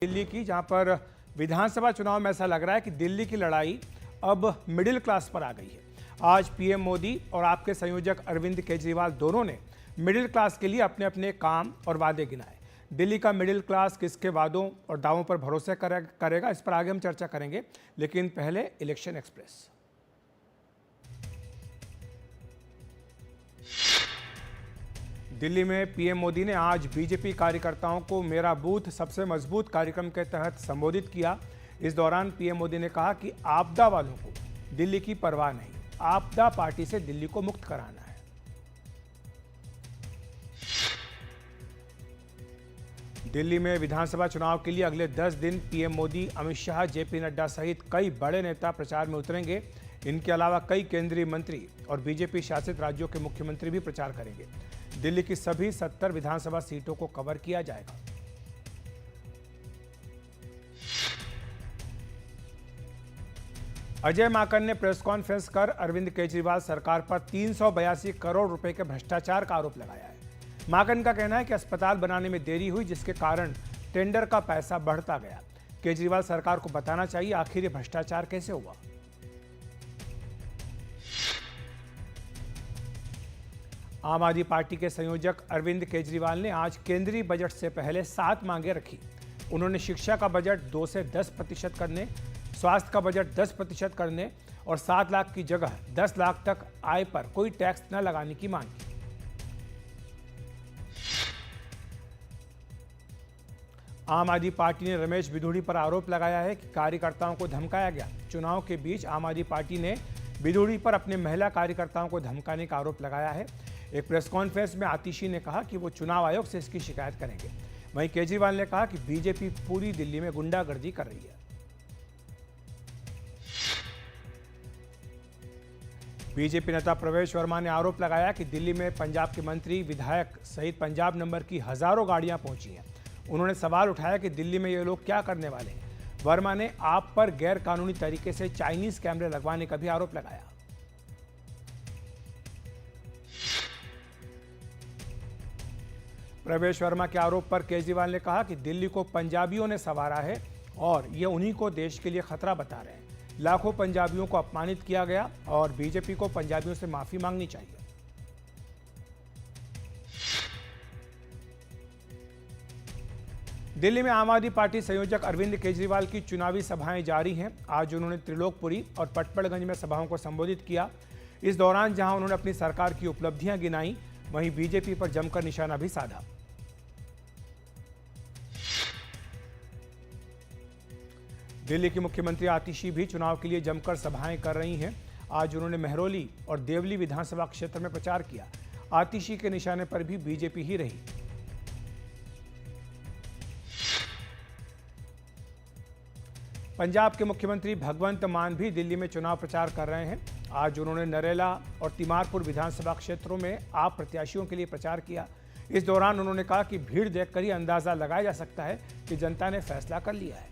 दिल्ली की, जहां पर विधानसभा चुनाव में ऐसा लग रहा है कि दिल्ली की लड़ाई अब मिडिल क्लास पर आ गई है। आज पीएम मोदी और आपके संयोजक अरविंद केजरीवाल दोनों ने मिडिल क्लास के लिए अपने अपने काम और वादे गिनाए। दिल्ली का मिडिल क्लास किसके वादों और दावों पर भरोसा करेगा, इस पर आगे हम चर्चा करेंगे, लेकिन पहले इलेक्शन एक्सप्रेस। दिल्ली में पीएम मोदी ने आज बीजेपी कार्यकर्ताओं को मेरा बूथ सबसे मजबूत कार्यक्रम के तहत संबोधित किया। इस दौरान पीएम मोदी ने कहा कि आपदा वालों को दिल्ली की परवाह नहीं, आपदा पार्टी से दिल्ली को मुक्त कराना है। दिल्ली में विधानसभा चुनाव के लिए अगले 10 दिन पीएम मोदी, अमित शाह, जेपी नड्डा सहित कई बड़े नेता प्रचार में उतरेंगे। इनके अलावा कई केंद्रीय मंत्री और बीजेपी शासित राज्यों के मुख्यमंत्री भी प्रचार करेंगे। दिल्ली की सभी 70 विधानसभा सीटों को कवर किया जाएगा। अजय माकन ने प्रेस कॉन्फ्रेंस कर अरविंद केजरीवाल सरकार पर 382 करोड़ रुपए के भ्रष्टाचार का आरोप लगाया है। माकन का कहना है कि अस्पताल बनाने में देरी हुई, जिसके कारण टेंडर का पैसा बढ़ता गया। केजरीवाल सरकार को बताना चाहिए आखिर ये भ्रष्टाचार कैसे हुआ। आम आदमी पार्टी के संयोजक अरविंद केजरीवाल ने आज केंद्रीय बजट से पहले 7 मांगें रखी। उन्होंने शिक्षा का बजट 2 से 10% करने, स्वास्थ्य का बजट 10% करने और 7 लाख की जगह 10 लाख तक आय पर कोई टैक्स न लगाने की मांग की। आम आदमी पार्टी ने रमेश बिधूड़ी पर आरोप लगाया है कि कार्यकर्ताओं को धमकाया गया। चुनाव के बीच आम आदमी पार्टी ने बिधूड़ी पर अपने महिला कार्यकर्ताओं को धमकाने का आरोप लगाया है। एक प्रेस कॉन्फ्रेंस में आतिशी ने कहा कि वो चुनाव आयोग से इसकी शिकायत करेंगे। वहीं केजरीवाल ने कहा कि बीजेपी पूरी दिल्ली में गुंडागर्दी कर रही है। बीजेपी नेता प्रवेश वर्मा ने आरोप लगाया कि दिल्ली में पंजाब के मंत्री, विधायक सहित पंजाब नंबर की हजारों गाड़ियां पहुंची हैं। उन्होंने सवाल उठाया कि दिल्ली में ये लोग क्या करने वाले हैं। वर्मा ने आप पर गैर कानूनी तरीके से चाइनीज कैमरे लगवाने का भी आरोप लगाया। प्रवेश वर्मा के आरोप पर केजरीवाल ने कहा कि दिल्ली को पंजाबियों ने संवारा है और ये उन्हीं को देश के लिए खतरा बता रहे हैं। लाखों पंजाबियों को अपमानित किया गया और बीजेपी को पंजाबियों से माफी मांगनी चाहिए। दिल्ली में आम आदमी पार्टी संयोजक अरविंद केजरीवाल की चुनावी सभाएं जारी हैं। आज उन्होंने त्रिलोकपुरी और पटपड़गंज में सभाओं को संबोधित किया। इस दौरान जहां उन्होंने अपनी सरकार की उपलब्धियां गिनाई, वहीं बीजेपी पर जमकर निशाना भी साधा। दिल्ली की मुख्यमंत्री आतिशी भी चुनाव के लिए जमकर सभाएं कर रही हैं। आज उन्होंने मेहरौली और देवली विधानसभा क्षेत्र में प्रचार किया। आतिशी के निशाने पर भी बीजेपी ही रही। पंजाब के मुख्यमंत्री भगवंत मान भी दिल्ली में चुनाव प्रचार कर रहे हैं। आज उन्होंने नरेला और तिमारपुर विधानसभा क्षेत्रों में आप प्रत्याशियों के लिए प्रचार किया। इस दौरान उन्होंने कहा कि भीड़ देखकर ही अंदाजा लगाया जा सकता है कि जनता ने फैसला कर लिया है।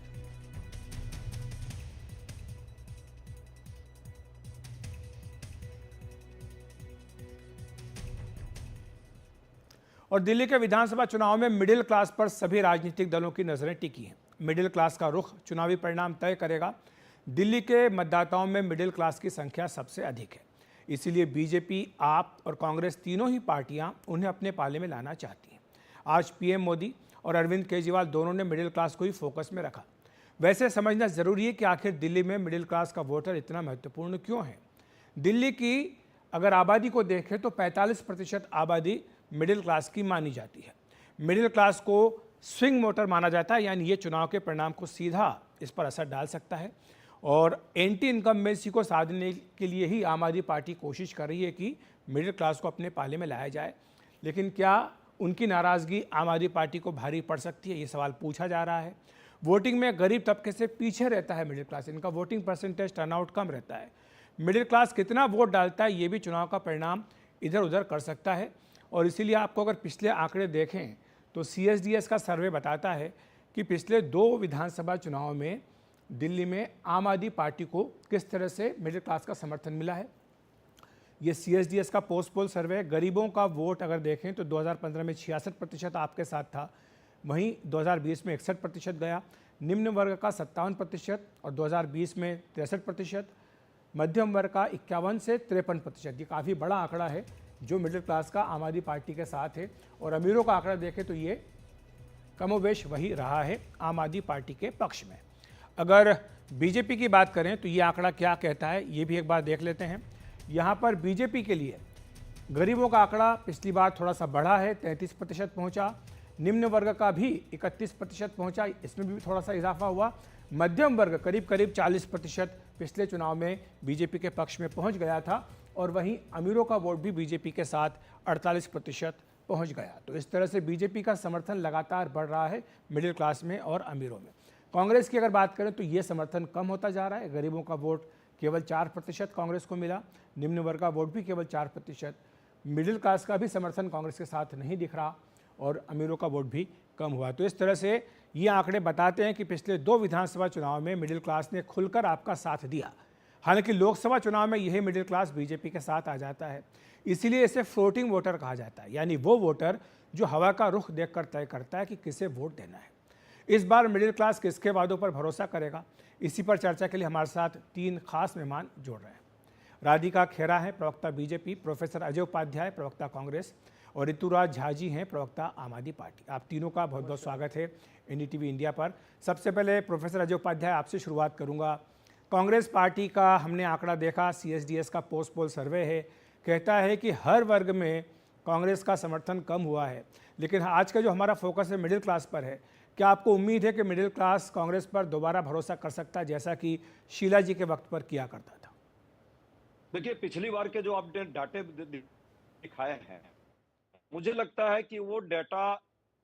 और दिल्ली के विधानसभा चुनाव में मिडिल क्लास पर सभी राजनीतिक दलों की नजरें टिकी हैं। मिडिल क्लास का रुख चुनावी परिणाम तय करेगा। दिल्ली के मतदाताओं में मिडिल क्लास की संख्या सबसे अधिक है, इसीलिए बीजेपी, आप और कांग्रेस तीनों ही पार्टियां उन्हें अपने पाले में लाना चाहती हैं। आज पीएम मोदी और अरविंद केजरीवाल दोनों ने मिडिल क्लास को ही फोकस में रखा। वैसे समझना जरूरी है कि आखिर दिल्ली में मिडिल क्लास का वोटर इतना महत्वपूर्ण क्यों है। दिल्ली की अगर आबादी को देखें तो 45% आबादी मिडिल क्लास की मानी जाती है। मिडिल क्लास को स्विंग वोटर माना जाता है, यानी ये चुनाव के परिणाम को सीधा इस पर असर डाल सकता है। और एंटी इनकम्बेंसी को साधने के लिए ही आम आदमी पार्टी कोशिश कर रही है कि मिडिल क्लास को अपने पाले में लाया जाए। लेकिन क्या उनकी नाराज़गी आम आदमी पार्टी को भारी पड़ सकती है, ये सवाल पूछा जा रहा है। वोटिंग में गरीब तबके से पीछे रहता है मिडिल क्लास, इनका वोटिंग परसेंटेज, टर्नआउट कम रहता है। मिडिल क्लास कितना वोट डालता है, ये भी चुनाव का परिणाम इधर उधर कर सकता है। और इसीलिए आपको अगर पिछले आंकड़े देखें तो CSDS का सर्वे बताता है कि पिछले 2 विधानसभा चुनाव में दिल्ली में आम आदमी पार्टी को किस तरह से मिडिल क्लास का समर्थन मिला है। ये CSDS का पोस्ट पोल सर्वे है। गरीबों का वोट अगर देखें तो 2015 में 66% आपके साथ था, वहीं 2020 में 61% गया, निम्न वर्ग का 57% और 2020 में 63%, मध्यम वर्ग का 51 से 53%। ये काफ़ी बड़ा आंकड़ा है जो मिडिल क्लास का आम आदमी पार्टी के साथ है। और अमीरों का आंकड़ा देखें तो ये कमोवेश वही रहा है आम आदमी पार्टी के पक्ष में। अगर बीजेपी की बात करें तो ये आंकड़ा क्या कहता है ये भी एक बार देख लेते हैं। यहाँ पर बीजेपी के लिए गरीबों का आंकड़ा पिछली बार थोड़ा सा बढ़ा है, 33% पहुँचा। निम्न वर्ग का भी 31% पहुँचा, इसमें भी थोड़ा सा इजाफा हुआ। मध्यम वर्ग करीब करीब 40% पिछले चुनाव में बीजेपी के पक्ष में पहुँच गया था। और वहीं अमीरों का वोट भी बीजेपी के साथ 48% पहुँच गया। तो इस तरह से बीजेपी का समर्थन लगातार बढ़ रहा है मिडिल क्लास में और अमीरों में। कांग्रेस की अगर बात करें तो ये समर्थन कम होता जा रहा है। गरीबों का वोट केवल 4% कांग्रेस को मिला, निम्न वर्ग का वोट भी केवल 4%। मिडिल क्लास का भी समर्थन कांग्रेस के साथ नहीं दिख रहा और अमीरों का वोट भी कम हुआ। तो इस तरह से ये आंकड़े बताते हैं कि पिछले 2 विधानसभा चुनाव में मिडिल क्लास ने खुलकर आपका साथ दिया। हालांकि लोकसभा चुनाव में यही मिडिल क्लास बीजेपी के साथ आ जाता है, इसीलिए इसे फ्लोटिंग वोटर कहा जाता है, यानी वो वोटर जो हवा का रुख देखकर तय करता है कि किसे वोट देना है। इस बार मिडिल क्लास किसके वादों पर भरोसा करेगा, इसी पर चर्चा के लिए हमारे साथ 3 खास मेहमान जुड़ रहे हैं। राधिका खेरा हैं प्रवक्ता बीजेपी, प्रोफेसर अजय उपाध्याय प्रवक्ता कांग्रेस और ऋतुराज झा जी हैं प्रवक्ता आम आदमी पार्टी। आप तीनों का बहुत बहुत स्वागत है एनडीटीवी इंडिया पर। सबसे पहले प्रोफेसर अजय उपाध्याय आपसे शुरुआत करूंगा। कांग्रेस पार्टी का हमने आंकड़ा देखा, CSDS का पोस्ट पोल सर्वे है, कहता है कि हर वर्ग में कांग्रेस का समर्थन कम हुआ है। लेकिन आज का जो हमारा फोकस है मिडिल क्लास पर है, क्या आपको उम्मीद है कि मिडिल क्लास कांग्रेस पर दोबारा भरोसा कर सकता है जैसा कि शीला जी के वक्त पर किया करता था? देखिए, पिछली बार के जो आपने डाटे दिखाए हैं, मुझे लगता है कि वो डाटा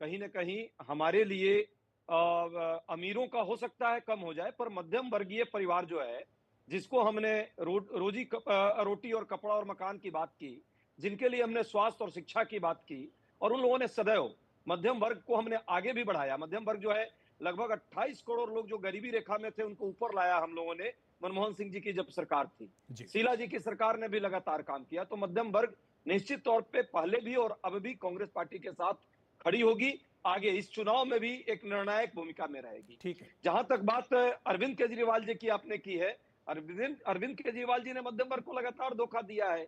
कहीं ना कहीं हमारे लिए अमीरों का हो सकता है कम हो जाए, पर मध्यम वर्गीय परिवार जो है, जिसको हमने रोटी और कपड़ा और मकान की बात की, जिनके लिए हमने स्वास्थ्य और शिक्षा की बात की, और उन लोगों ने सदैव मध्यम वर्ग को हमने आगे भी बढ़ाया। मध्यम वर्ग जो है, लगभग 28 करोड़ लोग जो गरीबी रेखा में थे, उनको ऊपर लाया हम लोगों ने मनमोहन सिंह जी की जब सरकार थी। शीला जी की सरकार ने भी लगातार काम किया। तो मध्यम वर्ग निश्चित तौर पे पहले भी और अब भी कांग्रेस पार्टी के साथ खड़ी होगी। आगे इस चुनाव में भी एक निर्णायक भूमिका में रहेगी। ठीक है। जहां तक बात अरविंद केजरीवाल जी की आपने की है, अरविंद केजरीवाल जी ने मध्यम वर्ग को लगातार धोखा दिया है।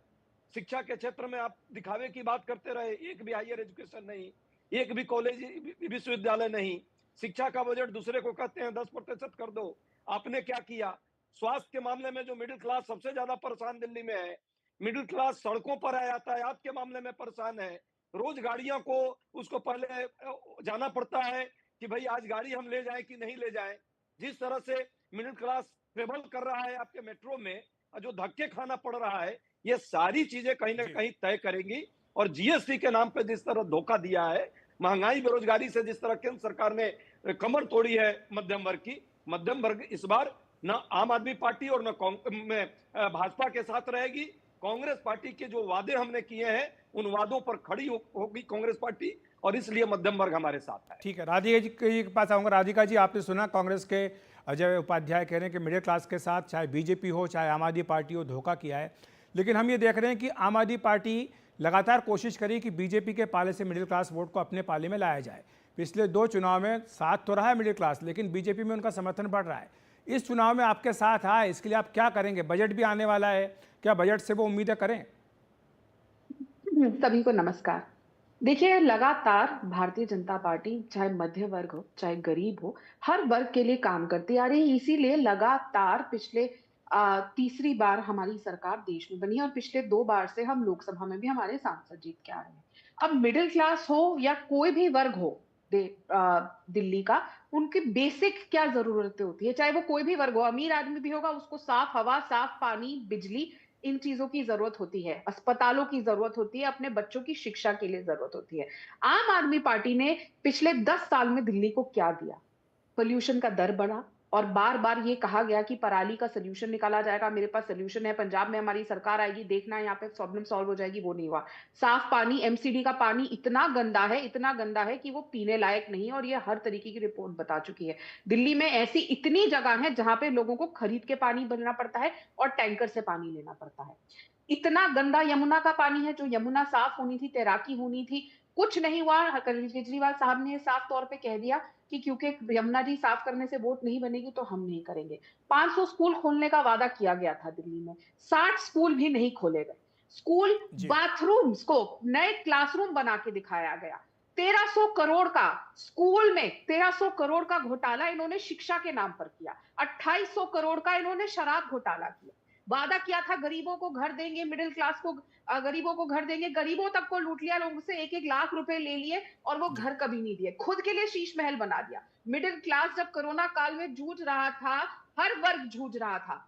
शिक्षा के क्षेत्र में आप दिखावे की बात करते रहे, एक भी हायर एजुकेशन नहीं, एक भी कॉलेज विश्वविद्यालय नहीं। शिक्षा का बजट दूसरे को कहते हैं 10% कर दो, आपने क्या किया? स्वास्थ्य के मामले में जो मिडिल क्लास सबसे ज्यादा परेशान दिल्ली में है, मिडिल क्लास सड़कों पर है, यातायात के मामले में परेशान है। रोज गाड़ियों को उसको पहले जाना पड़ता है कि भाई आज गाड़ी हम ले जाएं कि नहीं ले जाएं। जिस तरह से मिडिल क्लास ट्रेवल कर रहा है आपके मेट्रो में, जो धक्के खाना पड़ रहा है, ये सारी चीजें कहीं ना कहीं तय करेंगी। और जीएसटी के नाम पे जिस तरह धोखा दिया है, महंगाई बेरोजगारी से जिस तरह केंद्र सरकार ने कमर तोड़ी है मध्यम वर्ग की, मध्यम वर्ग इस बार न आम आदमी पार्टी और न भाजपा के साथ रहेगी। कांग्रेस पार्टी के जो वादे हमने किए हैं, उन वादों पर खड़ी होगी कांग्रेस पार्टी, और इसलिए मध्यम वर्ग हमारे साथ है। ठीक है, राधिका जी के पास आऊंगा। राधिका जी, आपने सुना कांग्रेस के अजय उपाध्याय कह रहे हैं कि मिडिल क्लास के साथ चाहे बीजेपी हो चाहे आम आदमी पार्टी हो, धोखा किया है। लेकिन हम ये देख रहे हैं कि आम आदमी पार्टी लगातार कोशिश करी कि बीजेपी के पाले से मिडिल क्लास वोट को अपने पाले में लाया जाए। पिछले 2 चुनाव में साथ तो रहा है मिडिल क्लास, लेकिन बीजेपी में उनका समर्थन बढ़ रहा है। इस चुनाव में आपके साथ आए, इसके लिए आप क्या करेंगे? बजट भी आने वाला है, क्या बजट से वो उम्मीदें करें? सभी को नमस्कार। देखिए, लगातार भारतीय जनता पार्टी चाहे मध्य वर्ग हो चाहे गरीब हो, हर वर्ग के लिए काम करती आ रही है। इसीलिए लगातार पिछले तीसरी बार हमारी सरकार देश में बनी है और पिछले 2 बार से हम लोकसभा में भी हमारे सांसद जीत के आ रहे हैं। अब मिडिल क्लास हो या कोई भी वर्ग हो दिल्ली का, उनकी बेसिक क्या जरूरतें होती है, चाहे वो कोई भी वर्ग हो, अमीर आदमी भी होगा, उसको साफ हवा, साफ पानी, बिजली, इन चीजों की जरूरत होती है, अस्पतालों की जरूरत होती है, अपने बच्चों की शिक्षा के लिए जरूरत होती है। आम आदमी पार्टी ने पिछले 10 साल में दिल्ली को क्या दिया? पोल्यूशन का दर बढ़ा और बार बार ये कहा गया कि पराली का सोल्यूशन निकाला जाएगा, मेरे पास सोल्यूशन है, पंजाब में हमारी सरकार आएगी, देखना यहाँ पे प्रॉब्लम सॉल्व हो जाएगी। वो नहीं हुआ। साफ पानी, एमसीडी का पानी इतना गंदा है कि वो पीने लायक नहीं, और ये हर तरीके की रिपोर्ट बता चुकी है। दिल्ली में ऐसी इतनी जगह है जहां पे लोगों को खरीद के पानी भरना पड़ता है और टैंकर से पानी लेना पड़ता है। इतना गंदा यमुना का पानी है, जो यमुना साफ होनी थी, तैराकी होनी थी, कुछ नहीं हुआ। केजरीवाल साहब ने साफ तौर पे कह दिया कि क्योंकि यमुना जी साफ करने से वोट नहीं बनेगी तो हम नहीं करेंगे। 500 स्कूल खोलने का वादा किया गया था दिल्ली में, 60 स्कूल भी नहीं खोले गए। स्कूल जी बाथरूम्स को नए क्लासरूम बना के दिखाया गया। 1300 करोड़ का स्कूल में 1300 करोड़ का घोटाला इन्होंने शिक्षा के नाम पर किया। 2800 करोड़ का इन्होंने शराब घोटाला किया। वादा किया था गरीबों को घर देंगे, मिडिल क्लास को गरीबों को घर देंगे, गरीबों तक को लूट लिया, लोगों से 1-1 लाख रुपए ले लिए और वो जी घर कभी नहीं दिए। खुद के लिए शीश महल बना दिया। मिडिल क्लास जब कोरोना काल में जूझ रहा था, हर वर्ग जूझ रहा था,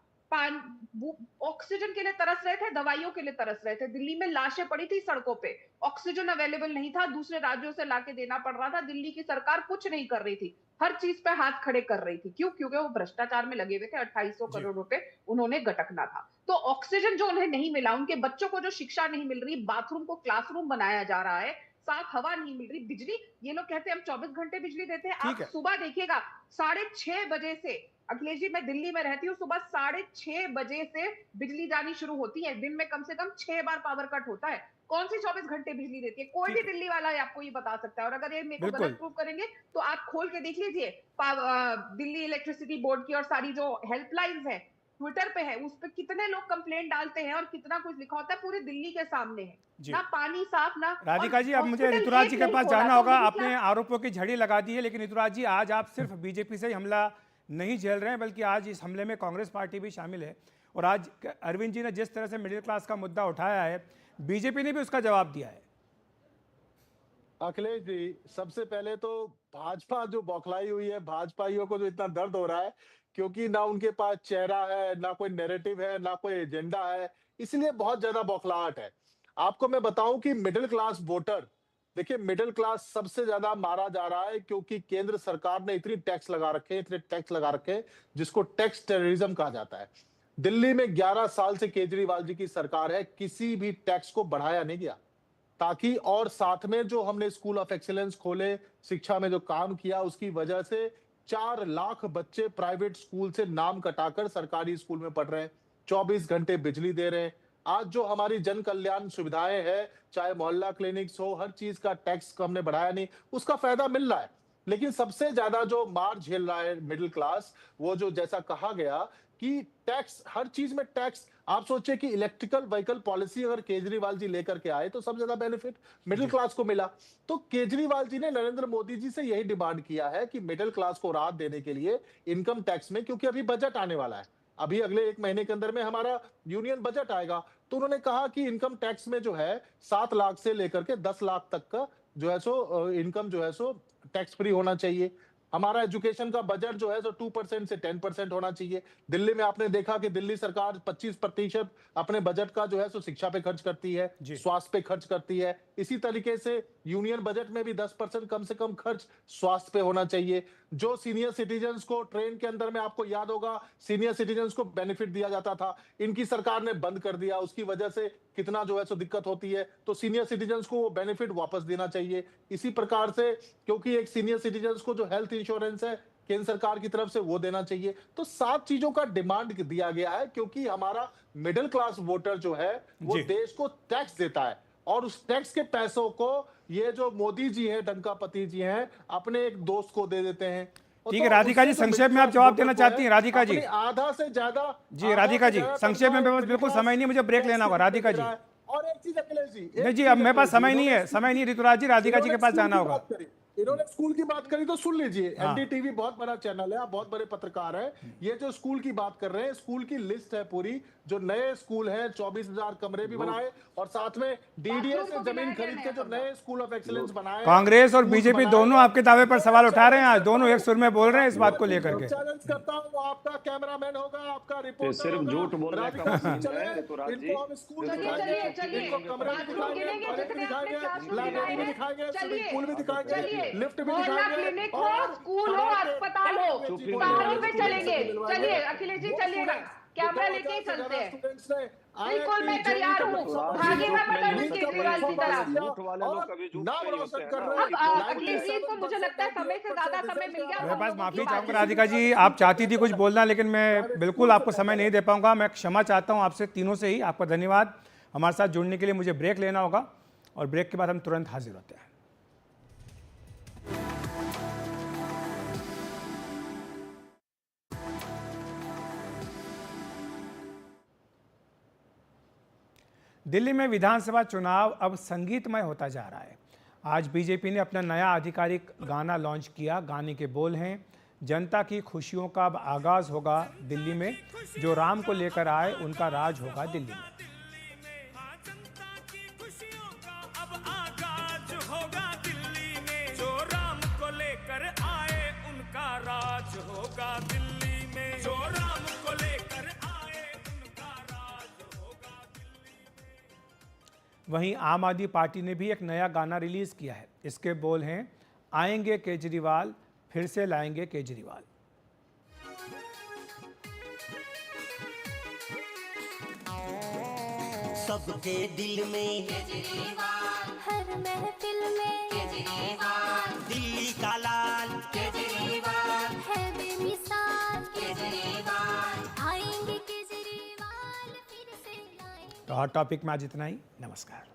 ऑक्सीजन के लिए तरस रहे थे, दवाइयों के लिए तरस रहे थे। दिल्ली में लाशें पड़ी थी सड़कों पे, ऑक्सीजन अवेलेबल नहीं था, दूसरे राज्यों से लाके देना पड़ रहा था। दिल्ली की सरकार कुछ नहीं कर रही थी, हर चीज पे हाथ खड़े कर रही थी। क्यों? क्योंकि वो भ्रष्टाचार में लगे हुए थे। 2800 जी करोड़ रुपए उन्होंने गटकना था। तो ऑक्सीजन जो उन्हें नहीं मिला, उनके बच्चों को जो शिक्षा नहीं मिल रही, बाथरूम को क्लासरूम बनाया जा रहा है, साफ हवा नहीं मिल रही, बिजली, ये लोग कहते हैं हम 24 घंटे बिजली देते हैं। ठीक आप है। सुबह देखिएगा 6:30 बजे से, अखिलेश जी मैं दिल्ली में रहती हूँ, सुबह 6:30 बजे से बिजली जानी शुरू होती है। दिन में कम से कम 6 बार पावर कट होता है। कौन सी 24 घंटे बिजली देती है? कोई ठीक भी है, दिल्ली वाला है आपको ये बता सकता है। और अगर ये मेरे को बिल्कुल गलत प्रूव करेंगे तो आप खोल के देख लीजिए दिल्ली इलेक्ट्रिसिटी बोर्ड की और सारी जो हेल्पलाइंस है ट्विटर पे है, उस पे कितने लोग कंप्लेंट डालते हैं और कितना कुछ लिखा होता है, पूरे दिल्ली के सामने है। जी। ना पानी साफ, ना राधिका जी, अब मुझे हॉस्पिटल ऋतुराज एक जी के नहीं पास खोला। जाना तो होगा। मिडिल आपने क्लास आरोपों की झड़ी लगा दी है, लेकिन ऋतुराज जी आज आप सिर्फ बीजेपी से ही हमला नहीं झेल रहे हैं, बल्कि आज इस हमले में कांग्रेस पार्टी भी शामिल है। और आज अरविंद जी ने जिस तरह से मिडिल क्लास का मुद्दा उठाया है, बीजेपी ने भी उसका जवाब दिया है। अखिलेश जी, सबसे पहले तो भाजपा जो बौखलाई हुई है, भाजपाइयों को जो इतना दर्द हो रहा है, क्योंकि ना उनके पास चेहरा है, ना कोई नैरेटिव है, ना कोई एजेंडा है, इसलिए बहुत ज्यादा बौखलाहट है। आपको मैं बताऊं कि मिडिल क्लास वोटर, देखिए मिडिल क्लास सबसे ज्यादा मारा जा रहा है, क्योंकि केंद्र सरकार ने इतने टैक्स लगा रखे हैं, जिसको टैक्स टेररिज्म कहा जाता है। दिल्ली में 11 साल से केजरीवाल जी की सरकार है, किसी भी टैक्स को बढ़ाया नहीं गया, ताकि और साथ में जो हमने स्कूल ऑफ एक्सीलेंस खोले, शिक्षा में जो काम किया, उसकी वजह से 4 लाख बच्चे प्राइवेट स्कूल से नाम कटाकर सरकारी स्कूल में पढ़ रहे हैं, 24 घंटे बिजली दे रहे हैं। आज जो हमारी जन कल्याण सुविधाएं हैं, चाहे मोहल्ला क्लिनिक्स हो, हर चीज का टैक्स को हमने बढ़ाया नहीं, उसका फायदा मिल रहा है। लेकिन सबसे ज्यादा जो मार झेल रहा है मिडिल क्लास, वो जो जैसा कहा गया कि टैक्स, हर चीज में टैक्स। आप सोचिए कि इलेक्ट्रिकल व्हीकल पॉलिसी अगर केजरीवाल जी लेकर के आए तो सबसे ज्यादा बेनिफिट मिडिल क्लास को मिला। तो केजरीवाल जी ने नरेंद्र मोदी जी से यही डिमांड किया है कि मिडिल क्लास को राहत देने के लिए इनकम टैक्स में, क्योंकि अभी बजट आने वाला है, अभी अगले 1 महीने के अंदर में हमारा यूनियन बजट आएगा, तो उन्होंने कहा कि इनकम टैक्स में जो है 7 लाख से लेकर के 10 लाख तक का जो है सो इनकम जो है सो टैक्स फ्री होना चाहिए। हमारा एजुकेशन का बजट जो है सो 2% से 10% होना चाहिए। दिल्ली में आपने देखा कि दिल्ली सरकार 25% अपने बजट का जो है सो शिक्षा पे खर्च करती है, जी स्वास्थ्य पे खर्च करती है। इसी तरीके से यूनियन बजट में भी 10% कम से कम खर्च स्वास्थ्य पे होना चाहिए। जो सीनियर सिटीजन्स को ट्रेन के अंदर में, आपको याद होगा, सीनियर सिटीजन्स को बेनिफिट दिया जाता था, इनकी सरकार ने बंद कर दिया, उसकी वजह से कितना जो है सो दिक्कत होती है। तो सीनियर सिटीजन्स को वो बेनिफिट वापस देना चाहिए। इसी प्रकार से, क्योंकि एक सीनियर सिटीजन्स को जो हेल्थ इंश्योरेंस है केंद्र सरकार की तरफ से, वो देना चाहिए। तो 7 चीजों का डिमांड दिया गया है, क्योंकि हमारा मिडिल क्लास वोटर जो है वो जी देश को टैक्स देता है, और उस टैक्स के पैसों को ये जो मोदी जी हैं, डंकापति जी हैं, अपने एक दोस्त को दे देते हैं। ठीक है राधिका जी, संक्षेप में आप जवाब देना चाहती हैं? राधिका जी, आधा से ज्यादा, जी राधिका जी, संक्षेप में, मेरे पास बिल्कुल समय नहीं, मुझे ब्रेक लेना होगा। राधिका जी, और एक चीज अखिलेश जी, नहीं जी, अब मेरे पास समय नहीं है, समय नहीं। ऋतुराज जी, राधिका जी के पास जाना होगा। इन्होंने स्कूल की बात करी तो सुन लीजिए। हाँ। एनडीटीवी बहुत बड़ा चैनल है, आप बहुत बड़े पत्रकार हैं। ये जो स्कूल की बात कर रहे हैं, स्कूल की लिस्ट है पूरी, जो नए स्कूल हैं, 24,000 कमरे भी बनाए, और साथ में डीडीए से जमीन खरीद के जो नए स्कूल ऑफ एक्सीलेंस बनाए। कांग्रेस और बीजेपी दोनों आपके दावे पर सवाल उठा रहे हैं, आज दोनों एक सुर में बोल रहे हैं इस बात को लेकर के। चैलेंज करता हूं, वो आपका कैमरामैन होगा, आपका रिपोर्टर सिर्फ होगा, झूठ बोलने का राधिका मशीन जी चले, है ऋतुराज जी। इनको हम स्कूल चलिए, दिखाएंगे, चलिए, इनको कमरे भी दिखाएंगे, टॉयलेट भी दिखाएंगे, लाइब्रेरी भी दिखाएंगे, स्विमिंग पूल भी दिखाएंगे, लिफ्ट भी मोहल्ला दिखाएंगे, क्लिनिक हो, स्कूल हो, अस्पताल हो, शहरों पे चलेंगे। चलिए अखिलेश जी, चलिएगा, कैमरा लेके ही चलते हैं। बिल्कुल मैं तैयार हूँ, भागे मैं पकड़ केजरीवाल की तरह। झूठ वाले लोग कभी झूठ नहीं होते हैं ना। अब अखिलेश जी को मुझे लगता है समय से ज्यादा समय मिल गया। मेरे पास माफी चाहूंगा राधिका जी, आप चाहती थी कुछ बोलना, लेकिन मैं बिल्कुल आपको समय नहीं दे पाऊंगा। मैं क्षमा चाहता हूं आपसे तीनों से ही। आपका धन्यवाद हमारे साथ जुड़ने के लिए। मुझे ब्रेक लेना होगा और ब्रेक के बाद हम तुरंत हाजिर होते हैं। दिल्ली में विधानसभा चुनाव अब संगीतमय होता जा रहा है। आज बीजेपी ने अपना नया आधिकारिक गाना लॉन्च किया। गाने के बोल हैं, जनता की खुशियों का अब आगाज होगा दिल्ली में, जो राम को लेकर आए उनका राज होगा दिल्ली में। राज होगा दिल्ली में, जो राम को लेकर आए उनका राज होगा दिल्ली में। वहीं आम आदमी पार्टी ने भी एक नया गाना रिलीज किया है। इसके बोल हैं, आएंगे केजरीवाल, फिर से लाएंगे केजरीवाल। सबके दिल में केजरीवाल, हर महफिल में केजरीवाल, दिल्ली का लाल केजरीवाल है बेमिसाल केजरीवाल, आएंगे केजरीवाल फिर से लाएंगे। तो हॉट टॉपिक में आज इतना ही। नमस्कार।